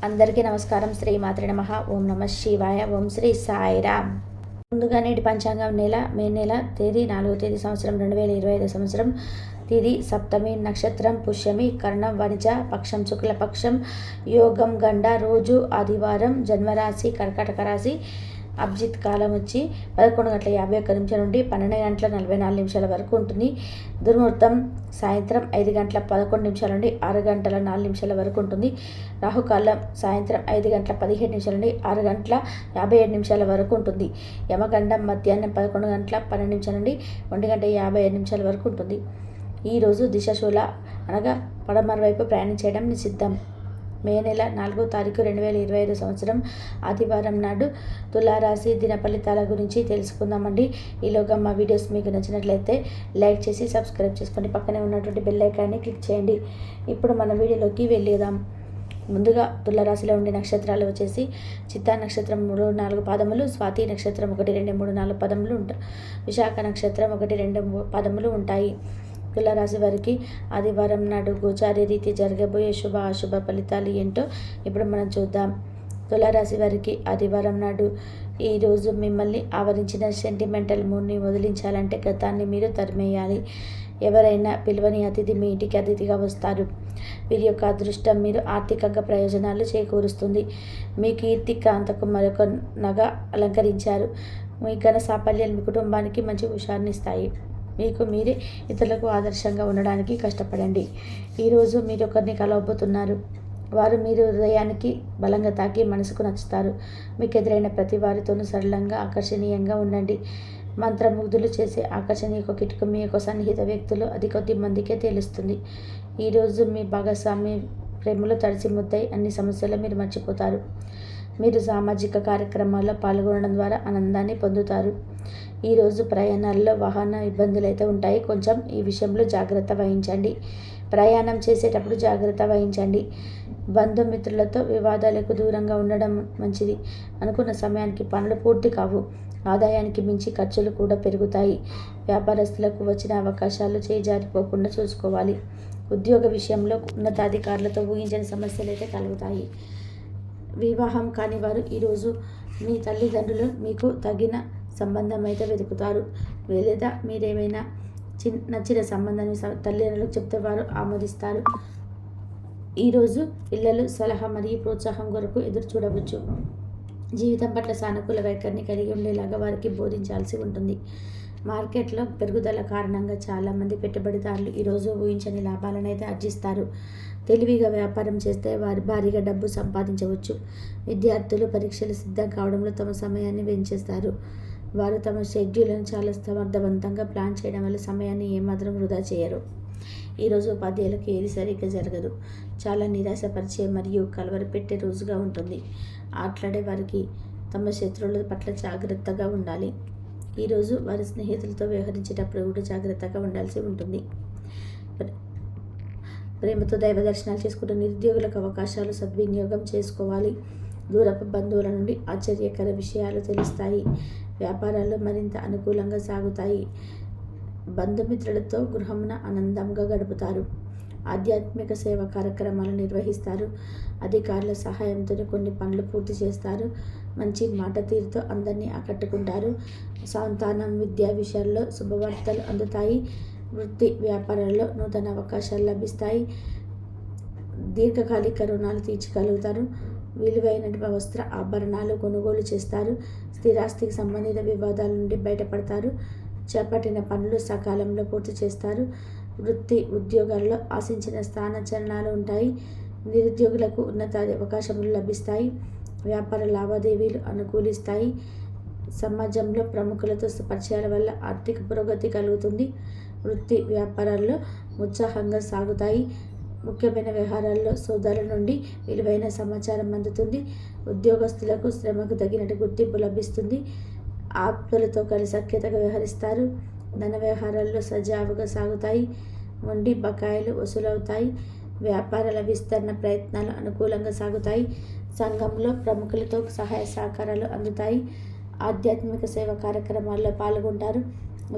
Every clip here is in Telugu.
అందరికీ నమస్కారం. శ్రీమాత్రే నమః. ఓం నమః శివాయ. ఓం శ్రీ సాయిరామ్. ముందుగా నేటి పంచాంగం మే నెల తేదీ 4వ తేదీ సంవత్సరం 2025 సంవత్సరం. తిది సప్తమి, నక్షత్రం పుష్యమి, కర్ణం వనిజ, పక్షం శుక్లపక్షం, యోగం గండ, రోజు ఆదివారం, జన్మరాశి కర్కాటక రాశి. అభిజిత్ కాలం వచ్చి 11:51 నుండి 12:44 వరకు ఉంటుంది. దుర్ముహూర్తం సాయంత్రం 5:11 నుండి 6:04 వరకు ఉంటుంది. రాహుకాలం సాయంత్రం 5:17 నుండి 6:57 వరకు ఉంటుంది. యమగండం మధ్యాహ్నం 11:12 నుండి 1:55 వరకు ఉంటుంది. ఈరోజు దిశశూల అనగా పడమర వైపు ప్రయాణం చేయడం నిషిద్ధం. మే నెల 4వ తారీఖు 2025 సంవత్సరం ఆదివారం నాడు తులారాశి దిన ఫలితాల గురించి తెలుసుకుందామండి. ఈలోగా మా వీడియోస్ మీకు నచ్చినట్లయితే లైక్ చేసి సబ్స్క్రైబ్ చేసుకోండి. పక్కనే ఉన్నటువంటి బెల్ ఐకాన్ని క్లిక్ చేయండి. ఇప్పుడు మన వీడియోలోకి వెళ్ళేద్దాం. ముందుగా తులారాశిలో ఉండే నక్షత్రాలు వచ్చేసి చిత్తా నక్షత్రం 3-4 పాదములు, స్వాతి నక్షత్రం 1-2-3-4 పదములు ఉంటాయి. విశాఖ నక్షత్రం 1-2 పదములు ఉంటాయి. తులారాశి వారికి ఆదివారం నాడు గోచార రీతి జరగబోయే శుభ అశుభ ఫలితాలు ఏంటో ఇప్పుడు మనం చూద్దాం. తులారాశి వారికి ఆదివారం నాడు ఈరోజు మిమ్మల్ని ఆవరించిన సెంటిమెంటల్ మూడ్ని వదిలించాలంటే గతాన్ని మీరు తరిమేయాలి. ఎవరైనా పిలువని అతిథి మీ ఇంటికి అతిథిగా వస్తారు. వీరి యొక్క అదృష్టం మీరు ఆర్థికంగా ప్రయోజనాలు చేకూరుస్తుంది. మీ కీర్తి కాంతకు మరొక నగ అలంకరించారు. మీ ఘన సాఫల్యాలు మీ కుటుంబానికి మంచి హుషారునిస్తాయి. మీకు మీరే ఇతరులకు ఆదర్శంగా ఉండడానికి కష్టపడండి. ఈరోజు మీరు ఒకరిని కలవబోతున్నారు. వారు మీరు హృదయానికి బలంగా తాకి మనసుకు నచ్చుతారు. మీకు ఎదురైన ప్రతి వారితోనూ సరళంగా ఆకర్షణీయంగా ఉండండి. మంత్రముగ్ధులు చేసే ఆకర్షణీయ కిటుకు మీ యొక్క సన్నిహిత వ్యక్తులు అది కొద్ది మందికే తెలుస్తుంది. ఈరోజు మీ భాగస్వామి ప్రేమలో తడిసి ముద్దై అన్ని సమస్యలు మీరు మర్చిపోతారు. మీరు సామాజిక కార్యక్రమాల్లో పాల్గొనడం ద్వారా ఆనందాన్ని పొందుతారు. ఈరోజు ప్రయాణాల్లో వాహన ఇబ్బందులు అయితే ఉంటాయి. కొంచెం ఈ విషయంలో జాగ్రత్త వహించండి. ప్రయాణం చేసేటప్పుడు జాగ్రత్త వహించండి. బంధుమిత్రులతో వివాదాలకు దూరంగా ఉండడం మంచిది. అనుకున్న సమయానికి పనులు పూర్తి కావు. ఆదాయానికి మించి ఖర్చులు కూడా పెరుగుతాయి. వ్యాపారస్తులకు వచ్చిన అవకాశాలు చేజారిపోకుండా చూసుకోవాలి. ఉద్యోగ విషయంలో ఉన్నతాధికారులతో ఊహించని సమస్యలు అయితే కలుగుతాయి. వివాహం కాని వారు ఈరోజు మీ తల్లిదండ్రులు మీకు తగిన సంబంధం అయితే వెతుకుతారు. లేదా మీరేమైనా నచ్చిన సంబంధాన్ని తల్లిదండ్రులకు చెప్తే వారు ఆమోదిస్తారు. ఈరోజు పిల్లలు సలహా మరియు ప్రోత్సాహం కొరకు ఎదురు చూడవచ్చు. జీవితం పట్ల సానుకూల వైఖరిని కలిగి ఉండేలాగా వారికి బోధించాల్సి ఉంటుంది. మార్కెట్లో పెరుగుదల కారణంగా చాలామంది పెట్టుబడిదారులు ఈరోజు ఊహించని లాభాలను అయితే ఆర్జిస్తారు. తెలివిగా వ్యాపారం చేస్తే వారు భారీగా డబ్బు సంపాదించవచ్చు. విద్యార్థులు పరీక్షలు సిద్ధం కావడంలో తమ సమయాన్ని వెచ్చిస్తారు. వారు తమ షెడ్యూల్ను చాలా సమర్థవంతంగా ప్లాన్ చేయడం వల్ల సమయాన్ని ఏమాత్రం వృధా చేయరు. ఈరోజు ఉపాధ్యాయులకు ఏది సరిగ్గా జరగదు. చాలా నిరాశపరిచే మరియు కలవరపెట్టే రోజుగా ఉంటుంది. ఆటలాడే వారికి తమ శత్రువుల పట్ల జాగ్రత్తగా ఉండాలి. ఈరోజు వారి స్నేహితులతో వ్యవహరించేటప్పుడు కూడా జాగ్రత్తగా ఉండాల్సి ఉంటుంది. ప్రేమతో దైవ దర్శనాలు చేసుకుంటూ నిరుద్యోగులకు అవకాశాలు సద్వినియోగం చేసుకోవాలి. దూరపు బంధువుల నుండి ఆశ్చర్యకర విషయాలు తెలుస్తాయి. వ్యాపారాలు మరింత అనుకూలంగా సాగుతాయి. బంధుమిత్రులతో గృహమున ఆనందంగా గడుపుతారు. ఆధ్యాత్మిక సేవా కార్యక్రమాలు నిర్వహిస్తారు. అధికారుల సహాయంతో కొన్ని పనులు పూర్తి చేస్తారు. మంచి మాట తీరుతో అందరినీ ఆకట్టుకుంటారు. సంతానం విద్యా విషయాల్లో శుభవార్తలు అందుతాయి. వృత్తి వ్యాపారాల్లో నూతన అవకాశాలు లభిస్తాయి. దీర్ఘకాలిక రుణాలు తీర్చగలుగుతారు. విలువైన వస్త్ర ఆభరణాలు కొనుగోలు చేస్తారు. స్థిరాస్తికి సంబంధిత వివాదాల నుండి బయటపడతారు. చేపట్టిన పనులు సకాలంలో పూర్తి చేస్తారు. వృత్తి ఉద్యోగాల్లో ఆశించిన స్థానచలనాలు ఉంటాయి. నిరుద్యోగులకు ఉన్నత అవకాశములు లభిస్తాయి. వ్యాపార లావాదేవీలు అనుకూలిస్తాయి. సమాజంలో ప్రముఖులతో పరిచయాల వల్ల ఆర్థిక పురోగతి కలుగుతుంది. వృత్తి వ్యాపారాల్లో ఉత్సాహంగా సాగుతాయి. ముఖ్యమైన వ్యవహారాల్లో సోదరుల నుండి విలువైన సమాచారం అందుతుంది. ఉద్యోగస్తులకు శ్రమకు తగినట్టు గుర్తింపు లభిస్తుంది. ఆప్తులతో కలిసి సఖ్యతగా వ్యవహరిస్తారు. ధన వ్యవహారాల్లో సజావుగా సాగుతాయి. మొండి బకాయిలు వసూలవుతాయి. వ్యాపారాల విస్తరణ ప్రయత్నాలు అనుకూలంగా సాగుతాయి. సంఘంలో ప్రముఖులతో సహాయ సహకారాలు అందుతాయి. ఆధ్యాత్మిక సేవా కార్యక్రమాల్లో పాల్గొంటారు.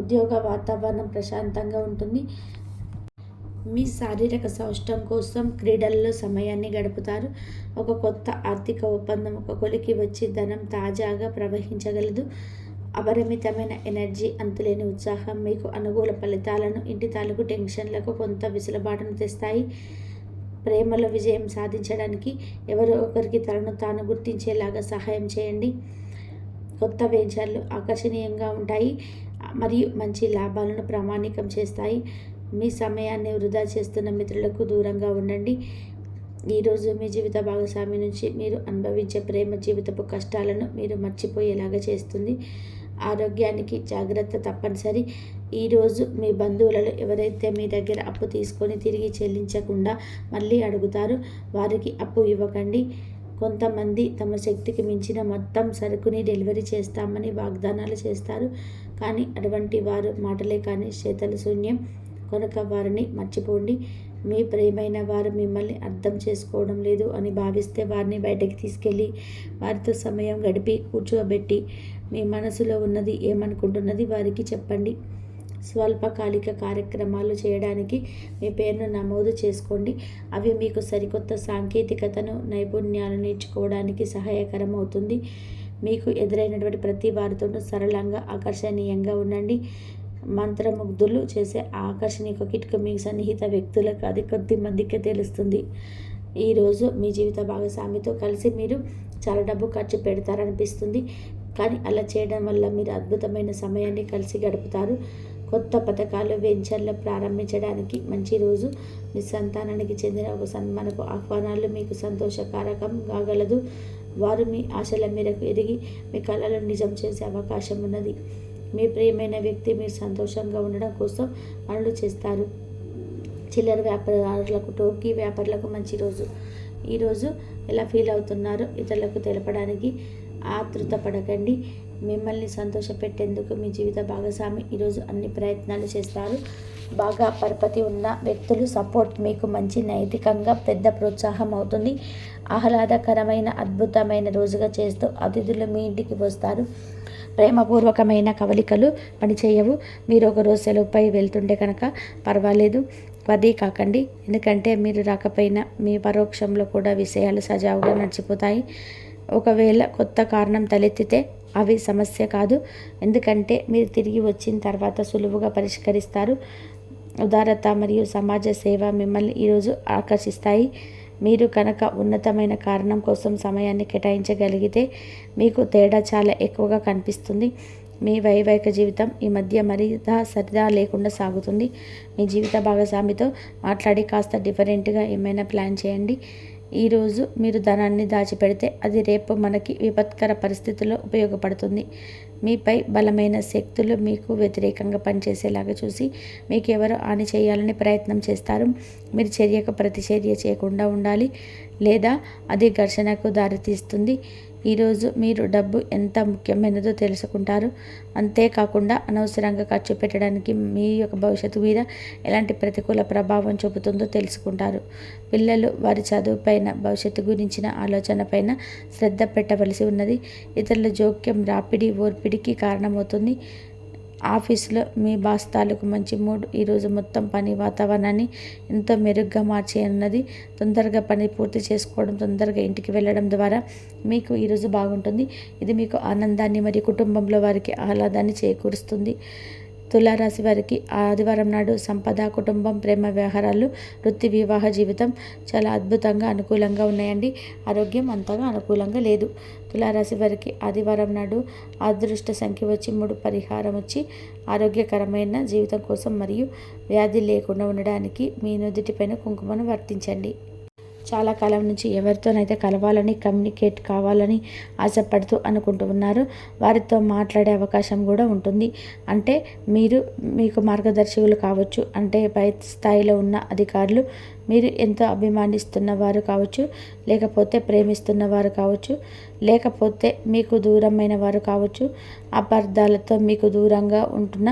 ఉద్యోగ వాతావరణం ప్రశాంతంగా ఉంటుంది. మీ శారీరక సౌష్టం కోసం క్రీడల్లో సమయాన్ని గడుపుతారు. ఒక కొత్త ఆర్థిక ఒప్పందం ఒక కొలికి వచ్చి ధనం తాజాగా ప్రవహించగలదు. అపరిమితమైన ఎనర్జీ, అంతులేని ఉత్సాహం మీకు అనుకూల ఫలితాలను, ఇంటి తాలూకు టెన్షన్లకు కొంత విసులుబాటును తెస్తాయి. ప్రేమలో విజయం సాధించడానికి ఎవరో ఒకరికి తనను తాను గుర్తించేలాగా సహాయం చేయండి. కొత్త వెంచర్లు ఆకర్షణీయంగా ఉంటాయి మరియు మంచి లాభాలను ప్రామాణికం చేస్తాయి. మీ సమయాన్ని వృధా చేస్తున్న మిత్రులకు దూరంగా ఉండండి. ఈరోజు మీ జీవిత భాగస్వామి నుంచి మీరు అనుభవించే ప్రేమ జీవితపు కష్టాలను మీరు మర్చిపోయేలాగా చేస్తుంది. ఆరోగ్యానికి జాగ్రత్త తప్పనిసరి. ఈరోజు మీ బంధువులలో ఎవరైతే మీ దగ్గర అప్పు తీసుకొని తిరిగి చెల్లించకుండా మళ్ళీ అడుగుతారో వారికి అప్పు ఇవ్వకండి. కొంతమంది తమ శక్తికి మించిన మొత్తం సరుకుని డెలివరీ చేస్తామని వాగ్దానాలు చేస్తారు. కానీ అటువంటి వారు మాటలే కానీ చేతలు శూన్యం. కనుక వారిని మర్చిపోండి. మీ ప్రియమైన వారు మిమ్మల్ని అర్థం చేసుకోవడం లేదు అని భావిస్తే వారిని బయటకు తీసుకెళ్ళి వారితో సమయం గడిపి కూర్చోబెట్టి మీ మనసులో ఉన్నది ఏమనుకుంటున్నది వారికి చెప్పండి. స్వల్పకాలిక కార్యక్రమాలు చేయడానికి మీ పేరును నమోదు చేసుకోండి. అవి మీకు సరికొత్త సాంకేతికతను, నైపుణ్యాలు నేర్చుకోవడానికి సహాయకరం అవుతుంది. మీకు ఎదురైనటువంటి ప్రతి వారితోనూ సరళంగా, ఆకర్షణీయంగా ఉండండి. మంత్రముగ్ధులు చేసే ఆకర్షణీయ కిటుకు మీ సన్నిహిత వ్యక్తులకు అది కొద్ది మందికే తెలుస్తుంది. ఈరోజు మీ జీవిత భాగస్వామితో కలిసి మీరు చాలా డబ్బు ఖర్చు పెడతారనిపిస్తుంది. కానీ అలా చేయడం వల్ల మీరు అద్భుతమైన సమయాన్ని కలిసి గడుపుతారు. కొత్త పథకాలు, వెంచర్లు ప్రారంభించడానికి మంచి రోజు. మీ సంతానానికి చెందిన ఒక సన్మానపు ఆహ్వానాలు మీకు సంతోషకారకం కాగలదు. వారు మీ ఆశల మేరకు ఎదిగి మీ కళలను నిజం చేసే అవకాశం ఉన్నది. మీ ప్రియమైన వ్యక్తి మీరు సంతోషంగా ఉండడం కోసం పనులు చేస్తారు. చిల్లర వ్యాపారులకు, టోకీ వ్యాపారులకు మంచి రోజు. ఈరోజు ఎలా ఫీల్ అవుతున్నారో ఇతరులకు తెలపడానికి ఆతృత పడకండి. మిమ్మల్ని సంతోషపెట్టేందుకు మీ జీవిత భాగస్వామి ఈరోజు అన్ని ప్రయత్నాలు చేస్తారు. బాగా పరపతి ఉన్న వ్యక్తులు సపోర్ట్ మీకు మంచి నైతికంగా పెద్ద ప్రోత్సాహం అవుతుంది. ఆహ్లాదకరమైన అద్భుతమైన రోజుగా చేస్తూ అతిథులు మీ ఇంటికి వస్తారు. ప్రేమపూర్వకమైన కవలికలు పనిచేయవు. మీరు ఒకరోజు సెలవుపై వెళ్తుంటే కనుక పర్వాలేదు, వది కాకండి. ఎందుకంటే మీరు రాకపోయినా మీ పరోక్షంలో కూడా విషయాలు సజావుగా నడిచిపోతాయి. ఒకవేళ కొత్త కారణం తలెత్తితే అవి సమస్య కాదు. ఎందుకంటే మీరు తిరిగి వచ్చిన తర్వాత సులువుగా పరిష్కరిస్తారు. ఉదారత మరియు సమాజ సేవ మిమ్మల్ని ఈరోజు ఆకర్షిస్తాయి. మీరు కనుక ఉన్నతమైన కారణం కోసం సమయాన్ని కేటాయించగలిగితే మీకు తేడా చాలా ఎక్కువగా కనిపిస్తుంది. మీ వైవాహిక జీవితం ఈ మధ్య మరింత సరిదా లేకుండా సాగుతుంది. మీ జీవిత భాగస్వామితో మాట్లాడి కాస్త డిఫరెంట్గా ఏమైనా ప్లాన్ చేయండి. ఈరోజు మీరు ధనాన్ని దాచిపెడితే అది రేపు మనకి విపత్కర పరిస్థితుల్లో ఉపయోగపడుతుంది. మీపై బలమైన శక్తులు మీకు వ్యతిరేకంగా పనిచేసేలాగా చూసి మీకు ఎవరో హాని చేయాలని ప్రయత్నం చేస్తారు. మీరు చర్యకు ప్రతిచర్య చేయకుండా ఉండాలి, లేదా అది ఘర్షణకు దారితీస్తుంది. ఈరోజు మీరు డబ్బు ఎంత ముఖ్యమైనదో తెలుసుకుంటారు. అంతేకాకుండా అనవసరంగా ఖర్చు పెట్టడానికి మీ యొక్క భవిష్యత్తు మీద ఎలాంటి ప్రతికూల ప్రభావం చూపుతుందో తెలుసుకుంటారు. పిల్లలు వారి చదువుపైన, భవిష్యత్తు గురించిన ఆలోచనపైన శ్రద్ధ పెట్టవలసి ఉన్నది. ఇతరుల జోక్యం రాపిడి, ఓర్పిడికి కారణమవుతుంది. ఆఫీసులో మీ బాస్ తాలూకు మంచి మూడ్ ఈరోజు మొత్తం పని వాతావరణాన్ని ఎంతో మెరుగ్గా మార్చేయనున్నది. తొందరగా పని పూర్తి చేసుకోవడం, తొందరగా ఇంటికి వెళ్ళడం ద్వారా మీకు ఈరోజు బాగుంటుంది. ఇది మీకు ఆనందాన్ని మరియు కుటుంబంలో వారికి ఆహ్లాదాన్ని చేకూరుస్తుంది. తులారాశి వారికి ఆదివారం నాడు సంపద, కుటుంబం, ప్రేమ వ్యవహారాలు, వృత్తి, వివాహ జీవితం చాలా అద్భుతంగా అనుకూలంగా ఉన్నాయండి. ఆరోగ్యం అంతగా అనుకూలంగా లేదు. తులారాశి వారికి ఆదివారం నాడు అదృష్ట సంఖ్య వచ్చి 3, పరిహారం వచ్చి ఆరోగ్యకరమైన జీవితం కోసం మరియు వ్యాధి లేకుండా ఉండడానికి మీ నుదుటిపైన కుంకుమను వర్తించండి. చాలా కాలం నుంచి ఎవరితోనైతే కలవాలని, కమ్యూనికేట్ కావాలని ఆశపడుతూ అనుకుంటూ ఉన్నారో వారితో మాట్లాడే అవకాశం కూడా ఉంటుంది. అంటే మీకు మార్గదర్శకులు కావచ్చు, అంటే పై స్థాయిలో ఉన్న అధికారులు, మీరు ఎంతో అభిమానిస్తున్న వారు కావచ్చు, లేకపోతే ప్రేమిస్తున్న వారు కావచ్చు, లేకపోతే మీకు దూరమైన వారు కావచ్చు, అపార్థాలతో మీకు దూరంగా ఉంటున్న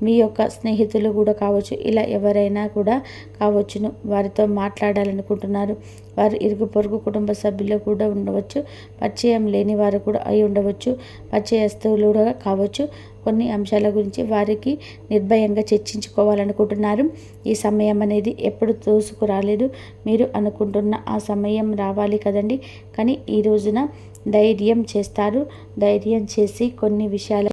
మీ యొక్క స్నేహితులు కూడా కావచ్చు. ఇలా ఎవరైనా కూడా కావచ్చును. వారితో మాట్లాడాలనుకుంటున్నారు. వారు ఇరుగు పొరుగు కుటుంబ సభ్యులు కూడా ఉండవచ్చు. పరిచయం లేని వారు కూడా అయి ఉండవచ్చు. పరిచయస్తులు కూడా కావచ్చు. కొన్ని అంశాల గురించి వారికి నిర్భయంగా చర్చించుకోవాలనుకుంటున్నారు. ఈ సమయం అనేది ఎప్పుడు తోసుకురాలేదు. మీరు అనుకుంటున్న ఆ సమయం రావాలి కదండి. కానీ ఈ రోజున ధైర్యం చేస్తారు. ధైర్యం చేసి కొన్ని విషయాలు